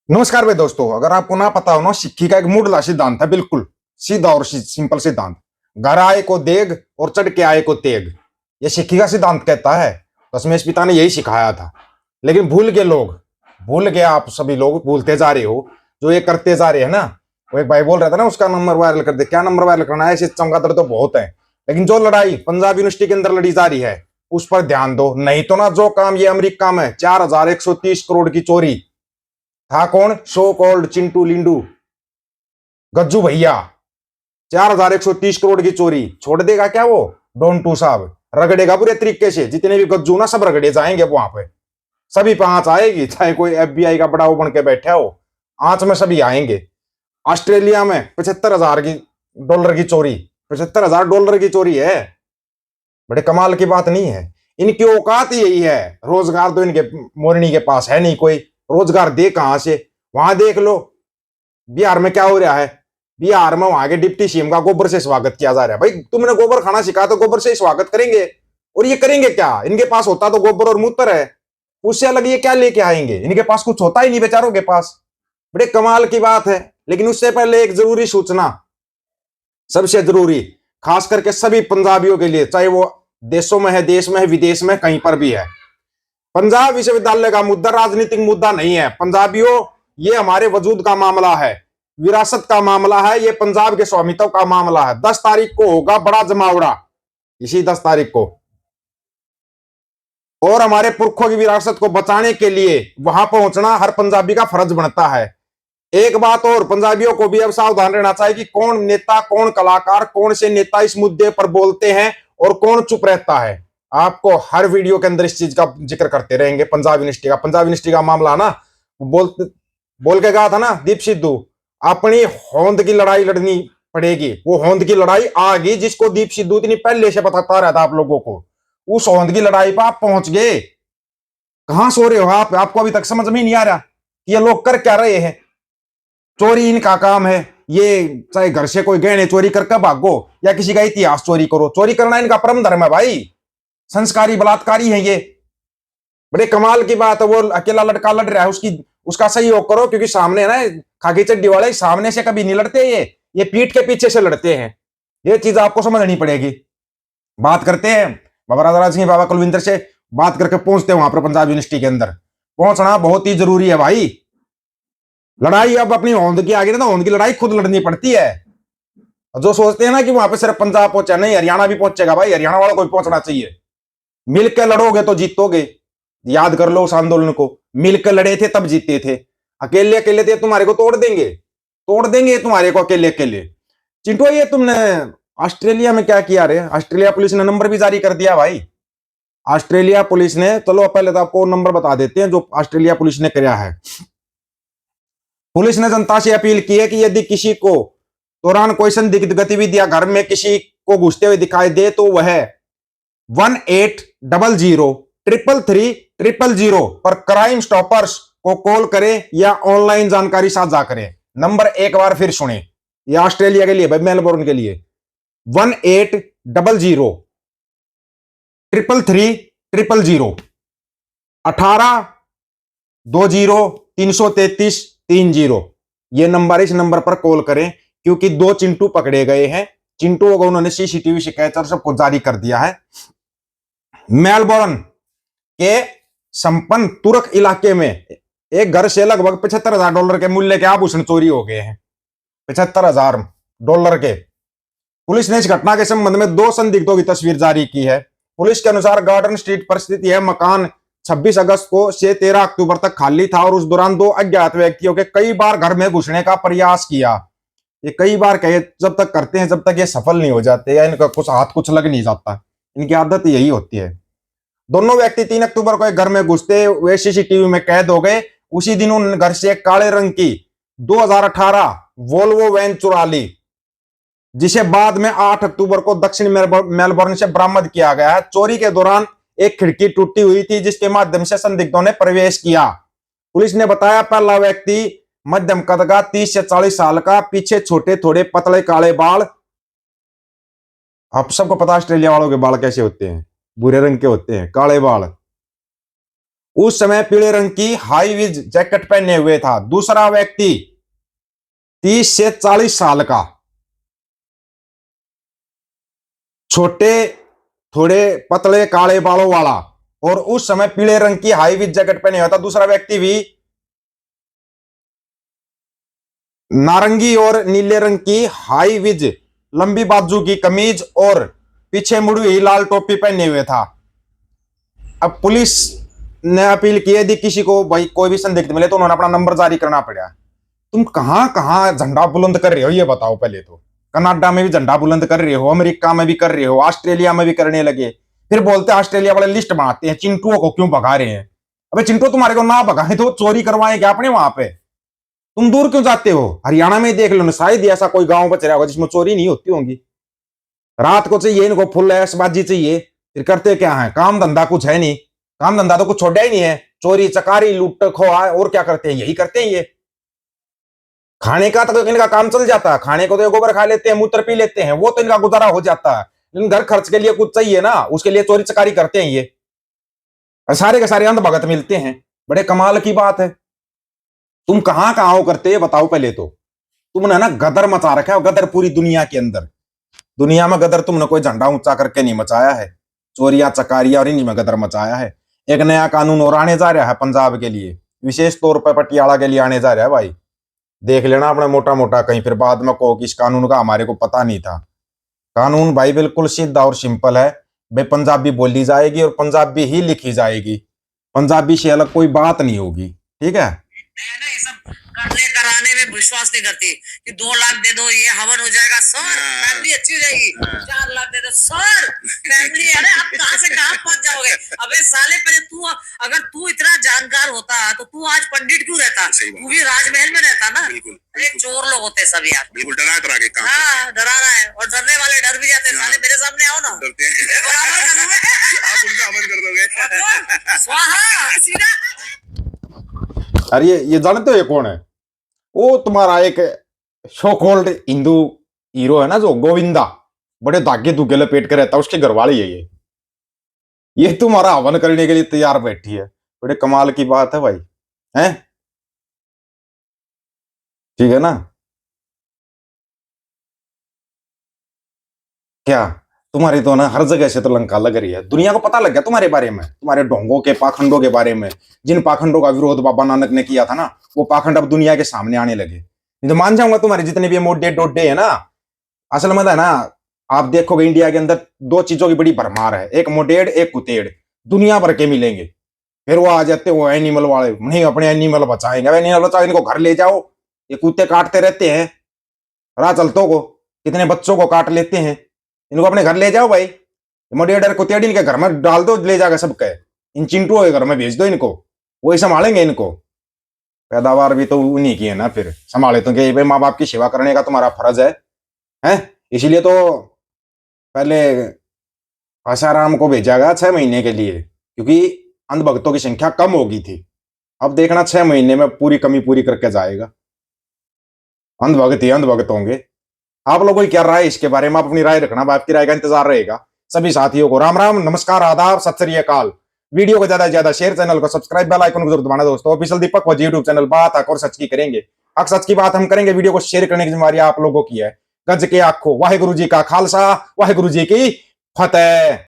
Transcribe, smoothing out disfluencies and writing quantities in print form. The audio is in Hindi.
नमस्कार भाई दोस्तों, अगर आपको ना पता हो ना, सिक्की का एक मूडला सिद्धांत है, बिल्कुल सीधा और सिंपल सिद्धांत। घर आए को देग और चढ़ के आए को तेग, ये सिक्की का सिद्धांत कहता है। दशमेश पिता ने यही सिखाया था, लेकिन भूल गए लोग। भूल गए, आप सभी लोग भूलते जा रहे हो जो ये करते जा रहे हैं ना। वो एक भाई बोल रहा था ना, उसका नंबर वायरल कर दे। क्या नंबर वायरल करना है? ऐसे चमगादड़ तो बहुत है, लेकिन जो लड़ाई पंजाब यूनिवर्सिटी के अंदर लड़ी जा रही है उस पर ध्यान दो। नहीं तो ना, जो काम ये अमेरिका में 4130 करोड़ की चोरी, था कौन? शो कॉल्ड चिंटू लिंडू, गज्जू भैया। 4130 करोड़ की चोरी छोड़ देगा क्या वो? डोन टू साहब रगड़ेगा पूरे तरीके से। जितने भी गज्जू ना, सब रगड़े जाएंगे वहां पे। सभी पे आंच आएगी, चाहे कोई एफबीआई का बड़ा वो बन के बैठा हो, आंच में सभी आएंगे। ऑस्ट्रेलिया में 75,000 की डॉलर की चोरी, $75,000 की चोरी है। बड़े कमाल की बात नहीं है? इनकी औकात ही यही है। रोजगार तो इनके मोरनी के पास है नहीं कोई। रोजगार दे कहां से? वहां देख लो बिहार में क्या हो रहा है। बिहार में वहां के डिप्टी सीएम का गोबर से स्वागत किया जा रहा है। भाई, तुमने गोबर खाना सिखा तो गोबर से ही स्वागत करेंगे। और ये करेंगे क्या? इनके पास होता तो गोबर और मूत्र है, उससे अलग ये क्या लेके आएंगे? इनके पास कुछ होता ही नहीं बेचारों के पास। बड़े कमाल की बात है। लेकिन उससे पहले एक जरूरी सूचना, सबसे जरूरी, खास करके सभी पंजाबियों के लिए, चाहे वो देशों में है, देश में है, विदेश में, कहीं पर भी है। पंजाब विश्वविद्यालय का मुद्दा राजनीतिक मुद्दा नहीं है पंजाबियों। ये हमारे वजूद का मामला है, विरासत का मामला है, ये पंजाब के स्वामित्व का मामला है। 10 तारीख को होगा बड़ा जमावड़ा, इसी 10 तारीख को। और हमारे पुरखों की विरासत को बचाने के लिए वहां पहुंचना हर पंजाबी का फर्ज बनता है। एक बात और, पंजाबियों को भी अब सावधान रहना चाहिए कि कौन नेता, कौन कलाकार, कौन से नेता इस मुद्दे पर बोलते हैं और कौन चुप रहता है। आपको हर वीडियो के अंदर इस चीज का जिक्र करते रहेंगे। पंजाब यूनिवर्सिटी का मामला ना, बोल बोल के कहा था ना दीप सिद्धू, अपनी होंद की लड़ाई लड़नी पड़ेगी। वो होंद की लड़ाई आ गई, जिसको दीप सिद्धू इतनी पहले से बताता रहता आप लोगों को। उस होंद की लड़ाई पर आप पहुंच गए। कहां सो रहे हो आप? आपको अभी तक समझ में नहीं आ रहा कि ये लोग कर क्या रहे हैं। चोरी इनका काम है। ये चाहे घर से कोई गहने चोरी करके भागो या किसी का इतिहास चोरी करो, चोरी करना इनका परम धर्म है भाई। संस्कारी बलात्कारी है ये। बड़े कमाल की बात है। वो अकेला लड़का लड़ रहा है, उसका सहयोग करो, क्योंकि सामने ना खाकी चड्डी वाले सामने से कभी नहीं लड़ते, ये पीठ के पीछे से लड़ते हैं। ये चीज आपको समझनी पड़ेगी। बात करते हैं बाबा राजा सिंह, बाबा कुलविंदर से बात करके पहुंचते हैं वहां पर पंजाब यूनिवर्सिटी के अंदर। पहुंचना बहुत ही जरूरी है भाई। लड़ाई अब अपनी होंद की आगे ना, होंद की लड़ाई खुद लड़नी पड़ती है। जो सोचते हैं ना कि वहां पे सिर्फ पंजाब पहुंचा, नहीं, हरियाणा भी पहुंचेगा भाई। हरियाणा वालों को भी पहुंचना चाहिए। मिलकर लड़ोगे तो जीतोगे। याद कर लो उस आंदोलन को, मिलकर लड़े थे तब जीते थे। अकेले अकेले थे तुम्हारे को तोड़ देंगे, तोड़ देंगे तुम्हारे को अकेले अकेले। चिंटू, ये तुमने ऑस्ट्रेलिया में क्या किया रे? ऑस्ट्रेलिया पुलिस ने नंबर भी जारी कर दिया भाई। ऑस्ट्रेलिया पुलिस ने, चलो पहले तो आपको नंबर बता देते हैं जो ऑस्ट्रेलिया पुलिस ने किया है। पुलिस ने जनता से अपील की है कि यदि किसी को दौरान कोई संदिग्ध गतिविधियां घर में किसी को घुसते हुए दिखाई दे तो वह 1800 333 000 पर क्राइम स्टॉपर्स को कॉल करें या ऑनलाइन जानकारी साझा करें। नंबर एक बार फिर सुने, ये ऑस्ट्रेलिया के लिए भाई, मेलबोर्न के लिए। 1800 333 000, 18 20 333 30। ये नंबर, इस नंबर पर कॉल करें, क्योंकि 2 चिंटू पकड़े गए हैं। चिंटू को उन्होंने सीसीटीवी शिकायत और सबको जारी कर दिया है। मेलबोर्न के संपन्न तुरक इलाके में एक घर से लगभग $75,000 के मूल्य के आभूषण चोरी हो गए हैं। $75,000 के। पुलिस ने इस घटना के संबंध में 2 संदिग्धों की तस्वीर जारी की है। पुलिस के अनुसार गार्डन स्ट्रीट पर स्थित यह मकान 26 अगस्त को से 13 अक्टूबर तक खाली था और उस दौरान 2 अज्ञात व्यक्तियों के कई बार घर में घुसने का प्रयास किया। ये कई बार कहे जब तक करते हैं, जब तक ये सफल नहीं हो जाते या इनका कुछ हाथ कुछ लग नहीं जाता। इनकी आदत यही होती है। दोनों व्यक्ति 3 अक्टूबर को एक घर में घुसते हुए सीसीटीवी में कैद हो गए। उसी दिन उन घर से एक काले रंग की 2018 वोल्वो वैन चुरा ली, जिसे बाद में 8 अक्टूबर को दक्षिण मेलबोर्न से बरामद किया गया है। चोरी के दौरान एक खिड़की टूटी हुई थी, जिसके माध्यम से संदिग्धों ने प्रवेश किया। पुलिस ने बताया पहला व्यक्ति मध्यम कद का 30 से 40 साल का, पीछे छोटे थोड़े पतले काले बाल। आप सबको पता ऑस्ट्रेलिया वालों के बाल कैसे होते हैं, भूरे रंग के होते हैं, काले बाल। उस समय पीले रंग की हाई विज जैकेट पहने हुए था। दूसरा व्यक्ति 30 से 40 साल का, छोटे, थोड़े पतले काले बालों वाला, और उस समय पीले रंग की हाई विज जैकेट पहने हुआ था। दूसरा व्यक्ति भी नारंगी और नीले रंग की हाई विज लंबी बाजू की कमीज और पीछे मुड़ी हुई लाल टोपी पहने हुए था। अब पुलिस ने अपील की यदि किसी को भाई कोई भी संदिग्ध मिले तो उन्होंने अपना नंबर जारी करना पड़ा। तुम कहां कहां झंडा बुलंद कर रहे हो ये बताओ पहले तो। कनाडा में भी झंडा बुलंद कर रहे हो, अमेरिका में भी कर रहे हो, ऑस्ट्रेलिया में भी करने लगे, फिर बोलते ऑस्ट्रेलिया वाले लिस्ट बनाते हैं चिंटुओं को क्यों भगा रहे हैं। अबे चिंटू तुम्हारे को ना भगाए तो चोरी करवाएं क्या अपने वहां पे? तुम दूर क्यों जाते हो? हरियाणा में देख लो ना, शायद ऐसा कोई गांव बच रहा होगा जिसमें चोरी नहीं होती होंगी। रात को चाहिए इनको फुल ऐशबाजी चाहिए, फिर करते क्या है? काम धंधा कुछ है नहीं, काम धंधा तो कुछ छोड़ा ही नहीं है। चोरी चकारी लूट खोआ और क्या करते हैं? यही करते हैं ये। खाने का तो इनका काम चल जाता है, खाने को तो गोबर खा लेते हैं, मूत्र पी लेते हैं, वो तो इनका गुजारा हो जाता है। लेकिन घर खर्च के लिए कुछ चाहिए ना, उसके लिए चोरी चकारी करते हैं ये। और सारे के सारे अंधभगत मिलते हैं। बड़े कमाल की बात है। तुम कहां कहां करते हैं बताओ पहले तो। तुमने ना गदर मचा रखा है, गदर पूरी दुनिया के अंदर। दुनिया में गदर तुमने कोई झंडा ऊंचा करके नहीं मचाया है, चोरियां चकारियां और इन्हीं में गदर मचाया है। एक नया कानून और आने जा रहा है पंजाब के लिए, विशेष तौर पर पटियाला के लिए आने जा रहा है भाई। देख लेना अपना मोटा मोटा, कहीं फिर बाद में कहो कि इस कानून का हमारे को पता नहीं था। कानून भाई बिल्कुल सीधा और सिंपल है। भाई पंजाबी बोली जाएगी और पंजाबी ही लिखी जाएगी, पंजाबी से अलग कोई बात नहीं होगी, ठीक है? मैं ना ये सब करने कराने में विश्वास नहीं करती कि 2 लाख दे दो ये हवन हो जाएगा सर, फैमिली अच्छी हो जाएगी। 4 लाख दे दो सर, फैमिली। अरे आप कहां से कहां पहुंच जाओगे? अबे साले पहले तू, अगर तू इतना जानकार होता तो तू आज पंडित क्यों रहता? तू भी राजमहल में रहता ना। अरे चोर लोग होते सब यार, बिल्कुल डरा डरा के काम। हाँ डरा रहा है, और डरने वाले डर भी जाते हैं। साले मेरे सामने आओ ना, डरते हैं। बराबर करूंगा, आप उनका अमल कर दोगे। स्वाहा सीधा। अरे ये जानते हो ये कौन है? वो तुम्हारा एक शो कॉल्ड हिंदू हीरो है ना, जो गोविंदा, बड़े धागे धुगे लपेट कर रहता है, उसके घरवाली है ये तुम्हारा हवन करने के लिए तैयार बैठी है। बड़े कमाल की बात है भाई, हैं? ठीक है ना? क्या तुम्हारी तो ना हर जगह से तो लंका लग रही है। दुनिया को पता लग गया तुम्हारे बारे में, तुम्हारे ढोंगों के पाखंडों के बारे में। जिन पाखंडों का विरोध बाबा नानक ने किया था ना, वो पाखंड अब दुनिया के सामने आने लगे। नहीं तो मान जाऊंगा तुम्हारे जितने भी मोटे डोडे है ना। असल में है ना, आप देखोगे इंडिया के अंदर 2 चीजों की बड़ी भरमार है, एक मोडेड एक कुतेड़, दुनिया भर के मिलेंगे। फिर वो आ जाते वो एनिमल वाले, नहीं अपने एनिमल बचाएंगे। एनिमल बचाओ, इनको घर ले जाओ, ये कुत्ते काटते रहते हैं राह चलतों को, कितने बच्चों को काट लेते हैं। इनको अपने घर ले जाओ भाई, मोडेडर कुतेड़ इनके घर में डाल दो, ले जाकर सबके, इन चिंटुओं के घर में भेज दो इनको, वही संभालेंगे इनको। पैदावार भी तो उन्हीं की है ना, फिर संभाले तो कि भाई माँ बाप की सेवा करने का तुम्हारा फर्ज है? इसीलिए तो पहले आसाराम को भेजा गया 6 महीने के लिए, क्योंकि अंधभक्तों की संख्या कम हो गई थी। अब देखना 6 महीने में पूरी कमी पूरी करके जाएगा। अंधभक्त ही अंधभक्त होंगे। आप लोगों की क्या राय है इसके बारे में? आप अपनी राय रखना, आपकी राय का इंतजार रहेगा। सभी साथियों को राम राम, नमस्कार, आदाब, सत श्री अकाल। वीडियो को ज्यादा से ज्यादा शेयर, चैनल को सब्सक्राइब, बेल आइकन को जरूर दबाना दोस्तों। ऑफिशियल दीपक वजी यूट्यूब चैनल, बात हक और सच की करेंगे। हक सच की बात हम करेंगे। वीडियो को शेयर करने की जिम्मेवारी आप लोगों की है। गज के आखो, वाहेगुरु जी का खालसा, वाहेगुरु जी की फतेह।